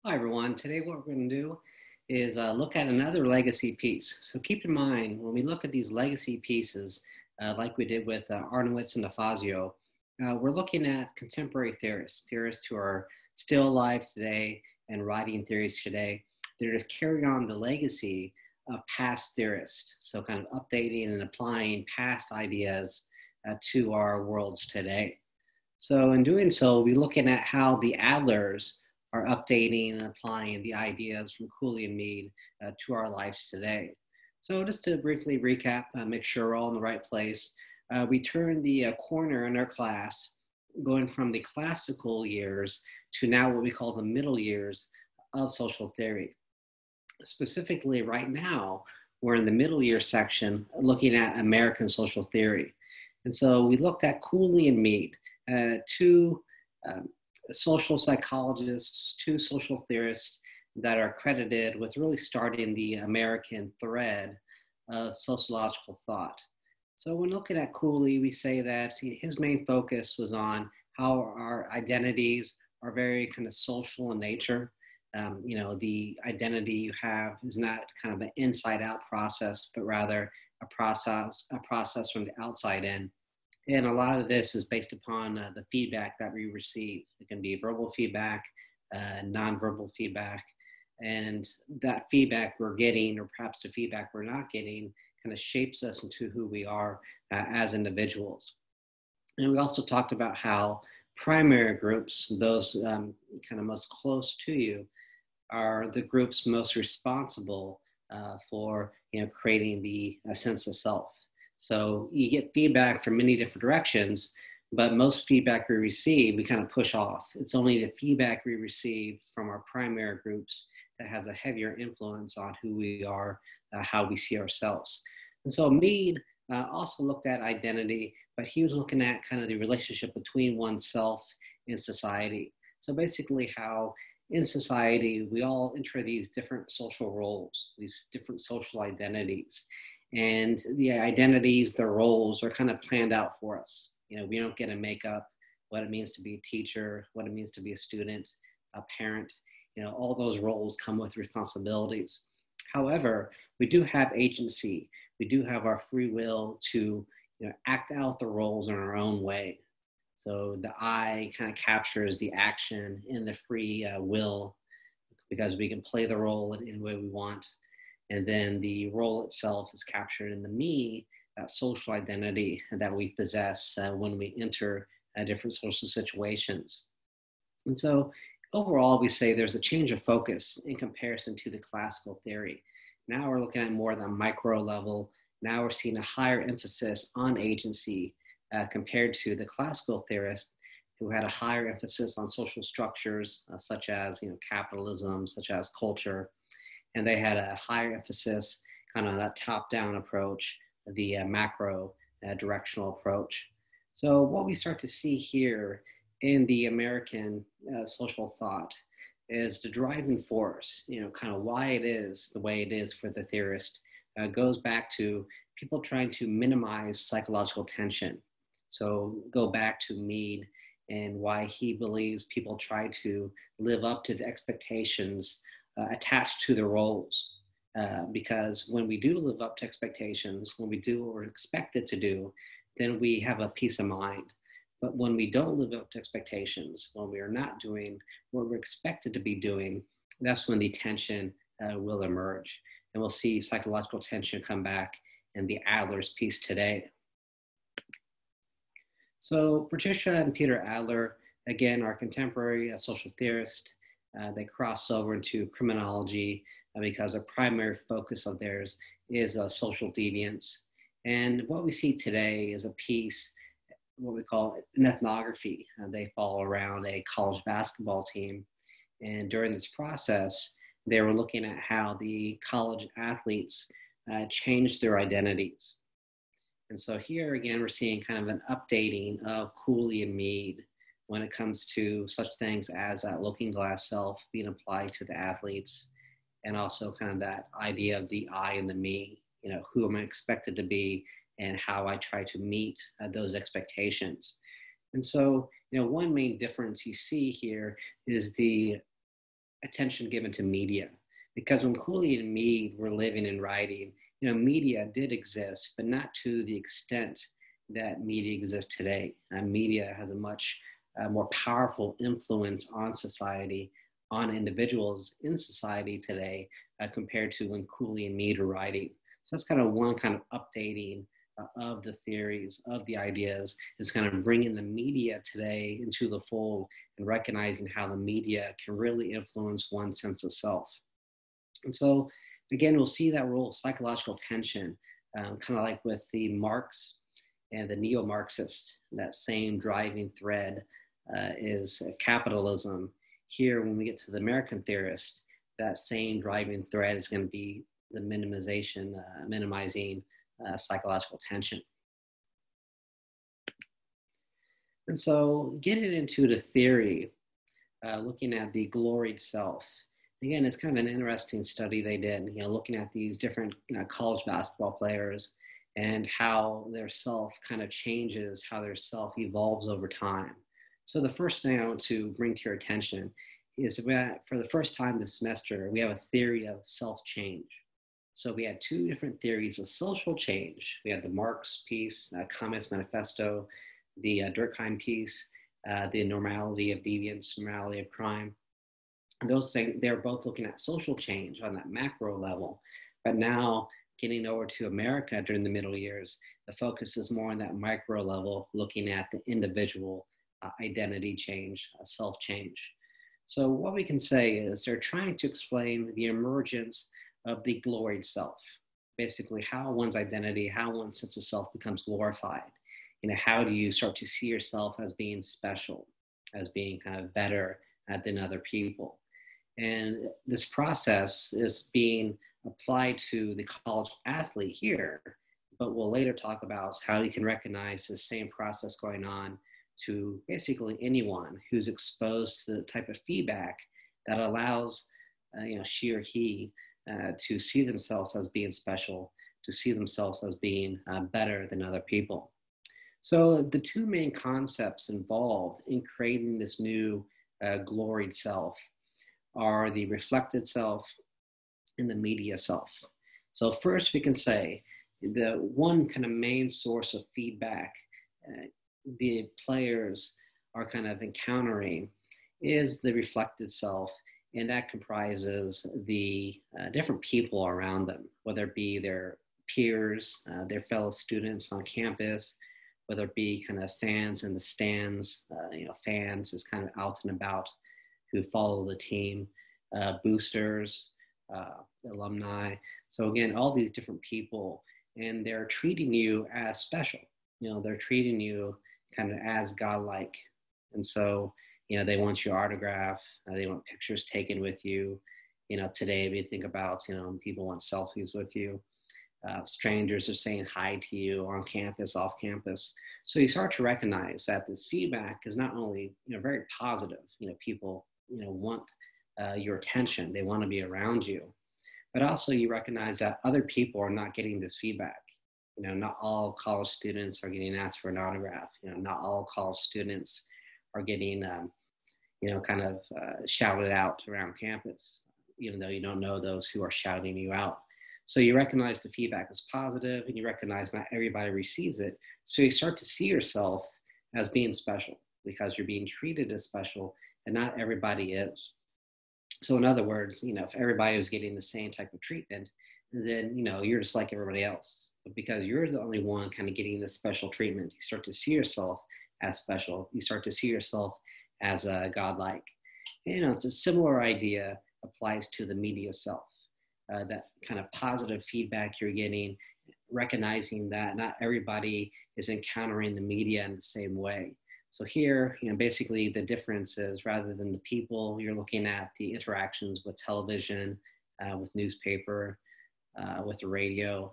Hi, everyone. Today, what we're going to do is look at another legacy piece. So keep in mind, when we look at these legacy pieces, like we did with Arnowitz and DeFazio, we're looking at contemporary theorists, theorists who are still alive today and writing theories today. They're just carrying on the legacy of past theorists. So kind of updating and applying past ideas to our worlds today. So in doing so, we're looking at how the Adlers are updating and applying the ideas from Cooley and Mead to our lives today. So just to briefly recap, make sure we're all in the right place, we turned the corner in our class, going from the classical years to now what we call the middle years of social theory. Specifically, right now, we're in the middle year section looking at American social theory. And so we looked at Cooley and Mead, two um, social psychologists, two social theorists that are credited with really starting the American thread of sociological thought. So when looking at Cooley, we say that his main focus was on how our identities are very kind of social in nature. The identity you have is not kind of an inside out process, but rather a process from the outside in. And a lot of this is based upon the feedback that we receive. It can be verbal feedback, nonverbal feedback, and that feedback we're getting, or perhaps the feedback we're not getting, kind of shapes us into who we are as individuals. And we also talked about how primary groups, those kind of most close to you, are the groups most responsible for creating the sense of self. So you get feedback from many different directions, but most feedback we receive, we kind of push off. It's only the feedback we receive from our primary groups that has a heavier influence on who we are, how we see ourselves. And so Mead also looked at identity, but he was looking at kind of the relationship between oneself and society. So basically, how in society we all enter these different social roles, these different social identities, and the identities, the roles are kind of planned out for us. We don't get to make up what it means to be a teacher, what it means to be a student, a parent. All those roles come with responsibilities. However, we do have agency. We do have our free will to act out the roles in our own way. So the I kind of captures the action in the free will because we can play the role in the way we want. And then the role itself is captured in the me, that social identity that we possess when we enter different social situations. And so overall, we say there's a change of focus in comparison to the classical theory. Now we're looking at more the micro level. Now we're seeing a higher emphasis on agency compared to the classical theorists who had a higher emphasis on social structures such as capitalism, such as culture, and they had a higher emphasis kind of that top-down approach, the macro directional approach. So what we start to see here in the American social thought is the driving force, kind of why it is the way it is for the theorist, goes back to people trying to minimize psychological tension. So go back to Mead and why he believes people try to live up to the expectations attached to the roles. Because when we do live up to expectations, when we do what we're expected to do, then we have a peace of mind. But when we don't live up to expectations, when we are not doing what we're expected to be doing, that's when the tension will emerge. And we'll see psychological tension come back in the Adler's piece today. So Patricia and Peter Adler, again, are contemporary social theorists. They cross over into criminology because a primary focus of theirs is social deviance. And what we see today is a piece, what we call an ethnography. They follow around a college basketball team. And during this process, they were looking at how the college athletes changed their identities. And so here again, we're seeing kind of an updating of Cooley and Mead when it comes to such things as that looking glass self being applied to the athletes, and also kind of that idea of the I and the me, who am I expected to be and how I try to meet those expectations. And so, one main difference you see here is the attention given to media. Because when Cooley and Mead were living and writing, media did exist, but not to the extent that media exists today. Media has a much more powerful influence on society, on individuals in society today, compared to when Cooley and Mead were writing. So that's kind of one kind of updating of the theories, of the ideas, is kind of bringing the media today into the fold and recognizing how the media can really influence one's sense of self. And so, again, we'll see that role of psychological tension, kind of like with the Marx and the neo-Marxist. That same driving thread is capitalism. Here, when we get to the American theorist, that same driving thread is going to be the minimizing psychological tension. And so, getting into the theory, looking at the gloried self. Again, it's kind of an interesting study they did, looking at these different college basketball players and how their self kind of changes, how their self evolves over time. So the first thing I want to bring to your attention is that for the first time this semester, we have a theory of self-change. So we had two different theories of social change. We had the Marx piece, Communist Manifesto, the Durkheim piece, the normality of deviance, morality of crime. And those things, they're both looking at social change on that macro level. But now, getting over to America during the middle years, the focus is more on that micro level, looking at the individual identity change, self-change. So what we can say is they're trying to explain the emergence of the gloried self, basically how one's identity, how one's sense of self becomes glorified. How do you start to see yourself as being special, as being kind of better than other people? And this process is being applied to the college athlete here, but we'll later talk about how you can recognize the same process going on to basically anyone who's exposed to the type of feedback that allows she or he to see themselves as being special, to see themselves as being better than other people. So the two main concepts involved in creating this new gloried self are the reflected self and the media self. So first we can say the one kind of main source of feedback the players are kind of encountering is the reflected self, and that comprises the different people around them, whether it be their peers, their fellow students on campus, whether it be kind of fans in the stands, fans is kind of out and about who follow the team, boosters, alumni. So again, all these different people, and they're treating you as special. They're treating you kind of as godlike. And so, they want your autograph, they want pictures taken with you. Today we think about, people want selfies with you. Strangers are saying hi to you on campus, off campus. So you start to recognize that this feedback is not only, very positive. People, want your attention. They want to be around you. But also you recognize that other people are not getting this feedback. Not all college students are getting asked for an autograph. Not all college students are getting, kind of shouted out around campus, even though you don't know those who are shouting you out. So you recognize the feedback is positive, and you recognize not everybody receives it. So you start to see yourself as being special because you're being treated as special, and not everybody is. So in other words, if everybody was getting the same type of treatment, then, you're just like everybody else. But because you're the only one kind of getting this special treatment, you start to see yourself as special. You start to see yourself as godlike. It's a similar idea applies to the media self. That kind of positive feedback you're getting, recognizing that not everybody is encountering the media in the same way. So here, basically the difference is rather than the people, you're looking at the interactions with television, with newspaper, with the radio.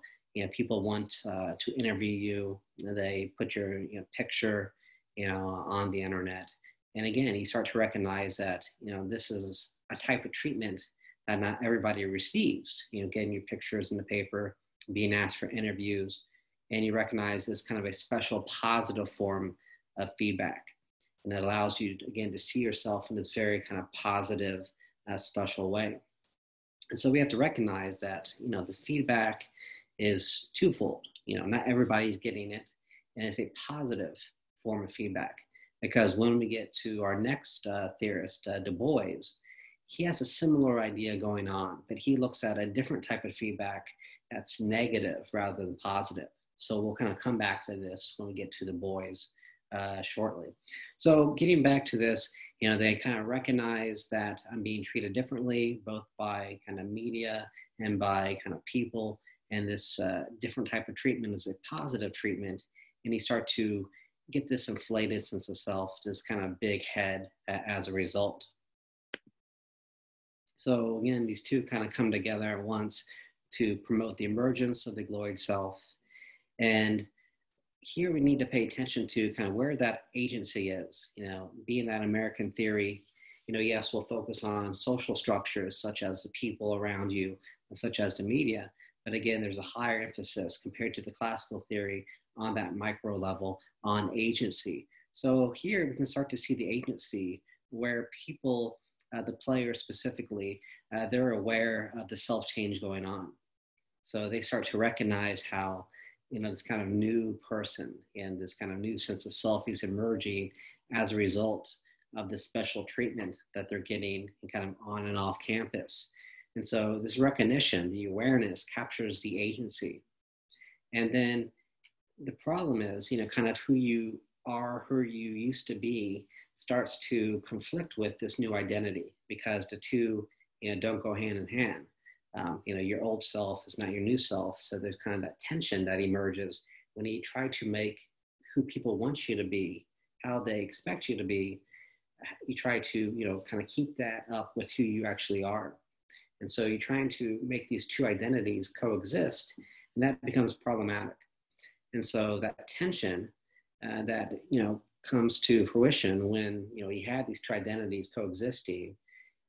People want to interview you. They put your picture, on the internet. And again, you start to recognize that, this is a type of treatment that not everybody receives, getting your pictures in the paper, being asked for interviews, and you recognize this kind of a special positive form of feedback. And it allows you, again, to see yourself in this very kind of positive special way. And so we have to recognize that, this feedback is twofold. Not everybody's getting it, and it's a positive form of feedback. Because when we get to our next theorist, Du Bois, he has a similar idea going on, but he looks at a different type of feedback that's negative rather than positive. So we'll kind of come back to this when we get to Du Bois shortly. So getting back to this, they kind of recognize that I'm being treated differently, both by kind of media and by kind of people. And this different type of treatment is a positive treatment. And you start to get this inflated sense of self, this kind of big head as a result. So again, these two kind of come together at once to promote the emergence of the gloried self. And here we need to pay attention to kind of where that agency is, being that American theory, yes, we'll focus on social structures such as the people around you, such as the media. But again, there's a higher emphasis compared to the classical theory on that micro level on agency. So here we can start to see the agency where people, the players specifically, they're aware of the self-change going on. So they start to recognize how, this kind of new person and this kind of new sense of self is emerging as a result of the special treatment that they're getting kind of on and off campus. And so this recognition, the awareness captures the agency. And then the problem is, kind of who you are, who you used to be, starts to conflict with this new identity because the two, don't go hand in hand. Your old self is not your new self. So there's kind of that tension that emerges when you try to make who people want you to be, how they expect you to be. You try to, kind of keep that up with who you actually are. And so you're trying to make these two identities coexist, and that becomes problematic. And so that tension that, comes to fruition when, you have these two identities coexisting,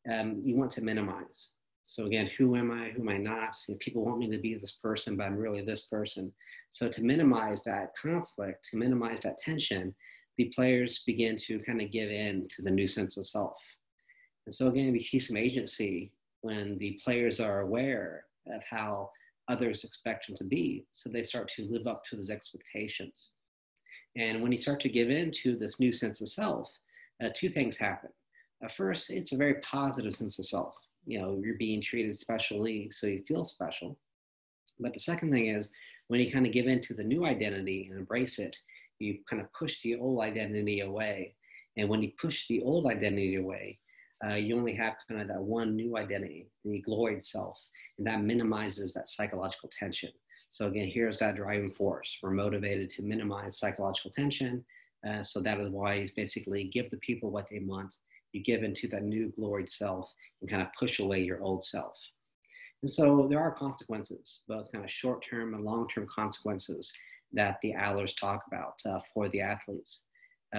you want to minimize. So again, who am I, who am I not? People want me to be this person, but I'm really this person. So to minimize that conflict, to minimize that tension, the players begin to kind of give in to the new sense of self. And so again, we see some agency when the players are aware of how others expect them to be. So they start to live up to those expectations. And when you start to give in to this new sense of self, two things happen. First, it's a very positive sense of self. You're being treated specially, so you feel special. But the second thing is when you kind of give in to the new identity and embrace it, you kind of push the old identity away. And when you push the old identity away, you only have kind of that one new identity, the gloried self, and that minimizes that psychological tension. So again, here's that driving force. We're motivated to minimize psychological tension. So that is why it's basically give the people what they want. You give into that new gloried self and kind of push away your old self. And so there are consequences, both kind of short-term and long-term consequences that the Adlers talk about for the athletes.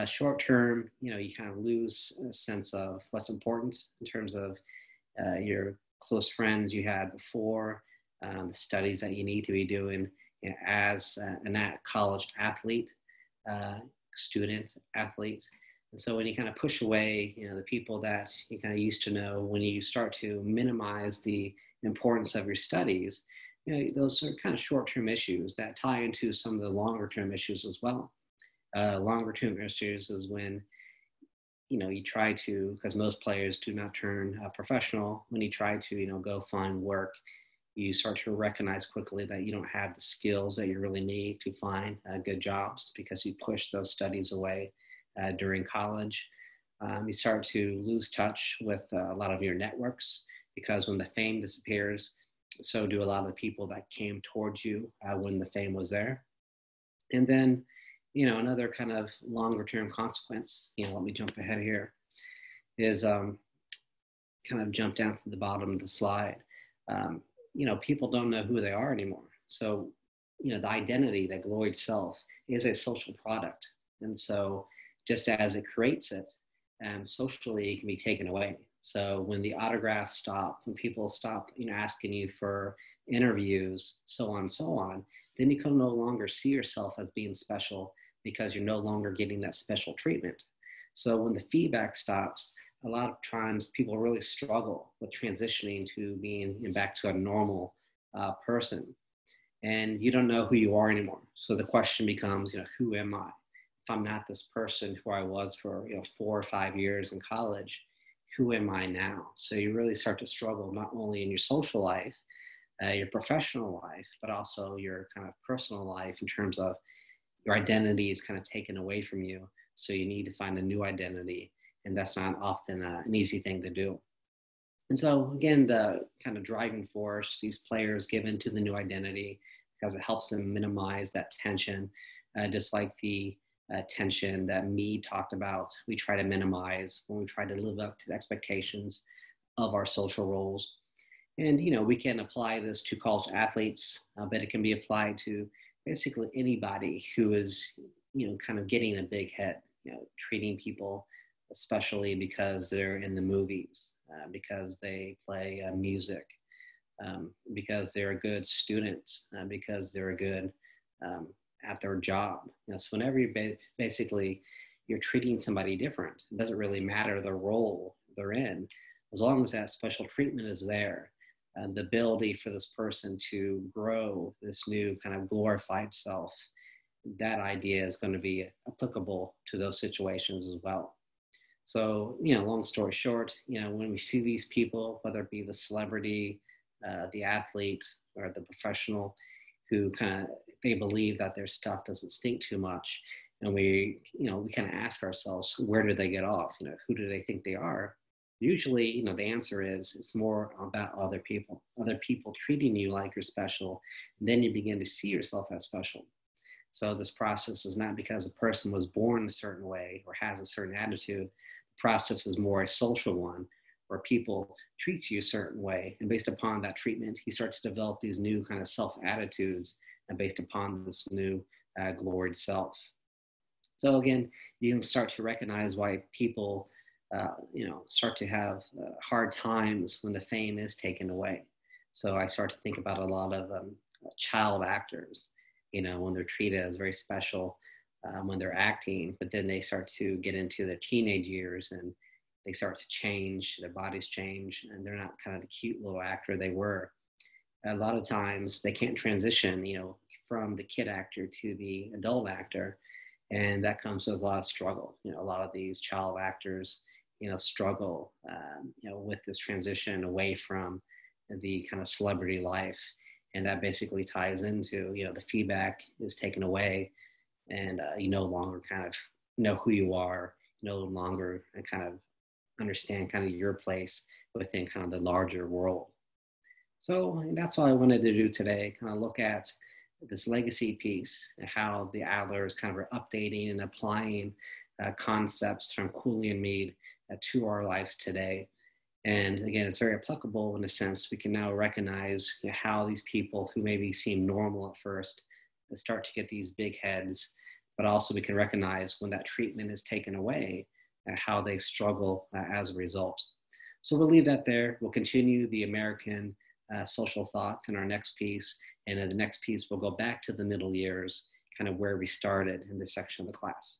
Short-term, you kind of lose a sense of what's important in terms of your close friends you had before, the studies that you need to be doing as a college athlete, students, athletes. And so when you kind of push away, the people that you kind of used to know, when you start to minimize the importance of your studies, those are kind of short-term issues that tie into some of the longer-term issues as well. Longer-term issues is when, you try to, because most players do not turn professional, when you try to, go find work, you start to recognize quickly that you don't have the skills that you really need to find good jobs because you push those studies away during college. You start to lose touch with a lot of your networks because when the fame disappears, so do a lot of the people that came towards you when the fame was there. And then, another kind of longer term consequence, let me jump ahead here, is kind of jump down to the bottom of the slide. People don't know who they are anymore. So, the identity, that gloried self, is a social product. And so just as it creates it, socially it can be taken away. So when the autographs stop, when people stop, asking you for interviews, so on, then you can no longer see yourself as being special because you're no longer getting that special treatment. So when the feedback stops, a lot of times people really struggle with transitioning to being back to a normal person, and you don't know who you are anymore. So the question becomes, who am I? If I'm not this person who I was for 4 or 5 years in college, who am I now? So you really start to struggle not only in your social life, your professional life, but also your kind of personal life in terms of your identity is kind of taken away from you. So you need to find a new identity, and that's not often an easy thing to do. And so again, the kind of driving force these players give into the new identity, because it helps them minimize that tension, just like the tension that Mead talked about. We try to minimize when we try to live up to the expectations of our social roles. And we can apply this to college athletes, but it can be applied to basically anybody who is kind of getting a big head, treating people especially because they're in the movies, because they play music, because they're a good student, because they're a good at their job. So whenever basically you're treating somebody different, it doesn't really matter the role they're in, as long as that special treatment is there. The ability for this person to grow this new kind of glorified self, that idea is going to be applicable to those situations as well. So, long story short, when we see these people, whether it be the celebrity, the athlete, or the professional, who they believe that their stuff doesn't stink too much, and we kind of ask ourselves, where do they get off? Who do they think they are? Usually, the answer is it's more about other people treating you like you're special. Then you begin to see yourself as special. So this process is not because a person was born a certain way or has a certain attitude. The process is more a social one, where people treat you a certain way, and based upon that treatment, you start to develop these new kind of self attitudes, and based upon this new gloried self. So again, you can start to recognize why people start to have hard times when the fame is taken away. So I start to think about a lot of child actors, when they're treated as very special when they're acting, but then they start to get into their teenage years and they start to change, their bodies change, and they're not kind of the cute little actor they were. A lot of times they can't transition, from the kid actor to the adult actor, and that comes with a lot of struggle. A lot of these child actors, struggle, with this transition away from the kind of celebrity life. And that basically ties into, the feedback is taken away, and you no longer kind of know who you are, no longer kind of understand kind of your place within kind of the larger world. So that's what I wanted to do today, kind of look at this legacy piece and how the Adlers kind of are updating and applying concepts from Cooley and Mead to our lives today. And again, it's very applicable in a sense. We can now recognize how these people who maybe seem normal at first start to get these big heads, but also we can recognize when that treatment is taken away, how they struggle as a result. So we'll leave that there. We'll continue the American social thoughts in our next piece. And in the next piece, we'll go back to the middle years, kind of where we started in this section of the class.